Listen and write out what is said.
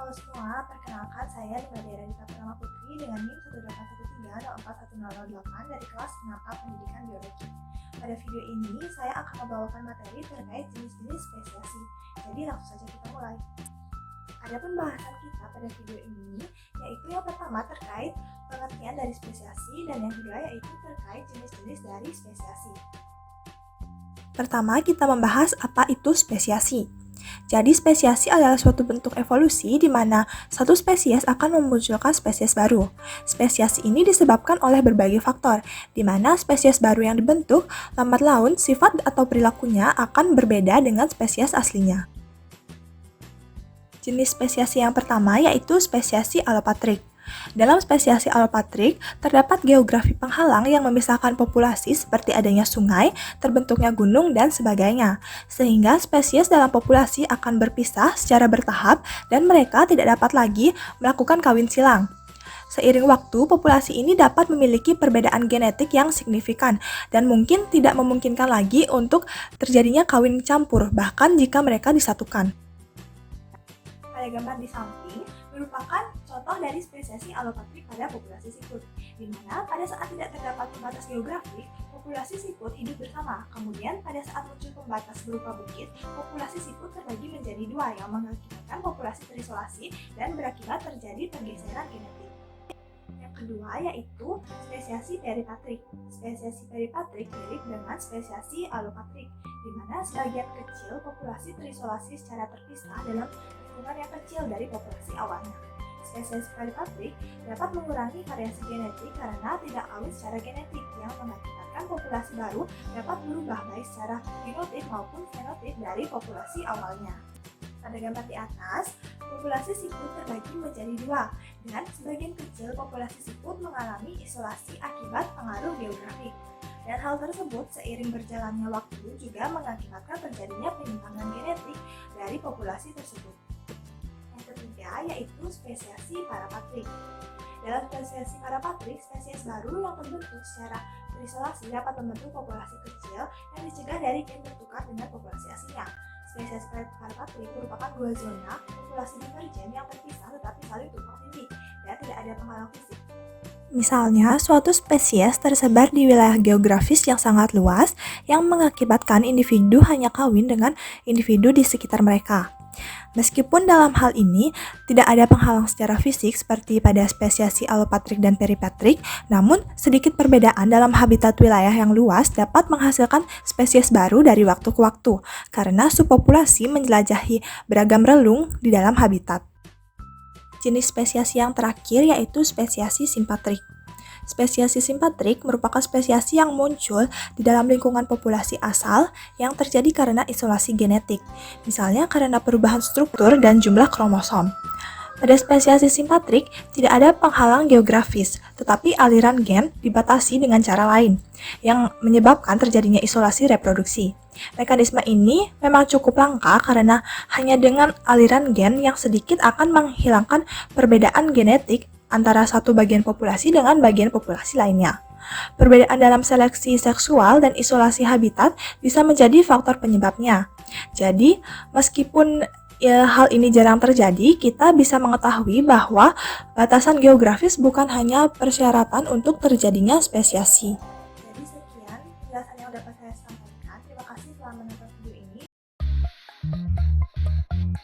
Halo semua, perkenalkan saya Nima Dita Purnama Putri dengan NIM 181304108 dari kelas 6A Pendidikan Biologi. Pada video ini, saya akan membawakan materi terkait jenis-jenis spesiasi. Jadi langsung saja kita mulai. Adapun bahasan kita pada video ini, yaitu yang pertama terkait pengertian dari spesiasi dan yang kedua yaitu terkait jenis-jenis dari spesiasi. Pertama, kita membahas apa itu spesiasi. Jadi, spesiasi adalah suatu bentuk evolusi di mana satu spesies akan memunculkan spesies baru. Spesiasi ini disebabkan oleh berbagai faktor, di mana spesies baru yang dibentuk lambat laun sifat atau perilakunya akan berbeda dengan spesies aslinya. Jenis spesiasi yang pertama yaitu spesiasi alopatrik. Dalam spesiasi alopatrik, terdapat geografi penghalang yang memisahkan populasi seperti adanya sungai, terbentuknya gunung, dan sebagainya. Sehingga spesies dalam populasi akan berpisah secara bertahap dan mereka tidak dapat lagi melakukan kawin silang. Seiring waktu, populasi ini dapat memiliki perbedaan genetik yang signifikan dan mungkin tidak memungkinkan lagi untuk terjadinya kawin campur, bahkan jika mereka disatukan. Pada gambar di samping merupakan contoh dari spesiasi alopatrik pada populasi siput, di mana pada saat tidak terdapat pembatas geografik, populasi siput hidup bersama. Kemudian pada saat muncul pembatas berupa bukit, populasi siput terbagi menjadi dua yang mengakibatkan populasi terisolasi dan berakibat terjadi pergeseran genetik. Yang kedua yaitu spesiasi peripatrik. Spesiasi peripatrik mirip dengan spesiasi alopatrik, di mana sebagian kecil populasi terisolasi secara terpisah dalam lingkungan yang kecil dari populasi awalnya. Spesies peripatrik dapat mengurangi variasi genetik karena tidak kawin secara genetik yang mengakibatkan populasi baru dapat berubah baik secara genotip maupun fenotip dari populasi awalnya. Pada gambar di atas, populasi siput terbagi menjadi dua, dan sebagian kecil populasi siput mengalami isolasi akibat pengaruh geografik. Dan hal tersebut seiring berjalannya waktu juga mengakibatkan terjadinya penyimpangan genetik dari populasi tersebut. Yang ketiga yaitu spesiasi parapatrik. Dalam spesiasi parapatrik, spesies baru yang terbentuk secara terisolasi dapat membentuk populasi kecil yang dicegah dari gen bertukar dengan populasi aslinya. Spesies parapatrik merupakan dua zona populasi divergen yang terpisah tetapi saling tumpang tindih dan tidak ada penghalang fisik. Misalnya, suatu spesies tersebar di wilayah geografis yang sangat luas yang mengakibatkan individu hanya kawin dengan individu di sekitar mereka. Meskipun dalam hal ini tidak ada penghalang secara fisik seperti pada spesiasi alopatrik dan peripatrik, namun sedikit perbedaan dalam habitat wilayah yang luas dapat menghasilkan spesies baru dari waktu ke waktu karena subpopulasi menjelajahi beragam relung di dalam habitat. Jenis spesiasi yang terakhir yaitu spesiasi simpatrik. Spesiasi simpatrik merupakan spesiasi yang muncul di dalam lingkungan populasi asal yang terjadi karena isolasi genetik, misalnya karena perubahan struktur dan jumlah kromosom. Pada spesiasi simpatrik, tidak ada penghalang geografis, tetapi aliran gen dibatasi dengan cara lain, yang menyebabkan terjadinya isolasi reproduksi. Mekanisme ini memang cukup langka karena hanya dengan aliran gen yang sedikit akan menghilangkan perbedaan genetik antara satu bagian populasi dengan bagian populasi lainnya. Perbedaan dalam seleksi seksual dan isolasi habitat bisa menjadi faktor penyebabnya. Jadi, meskipun hal ini jarang terjadi, kita bisa mengetahui bahwa batasan geografis bukan hanya persyaratan untuk terjadinya spesiasi. Jadi sekian penjelasan yang dapat saya sampaikan. Terima kasih telah menonton.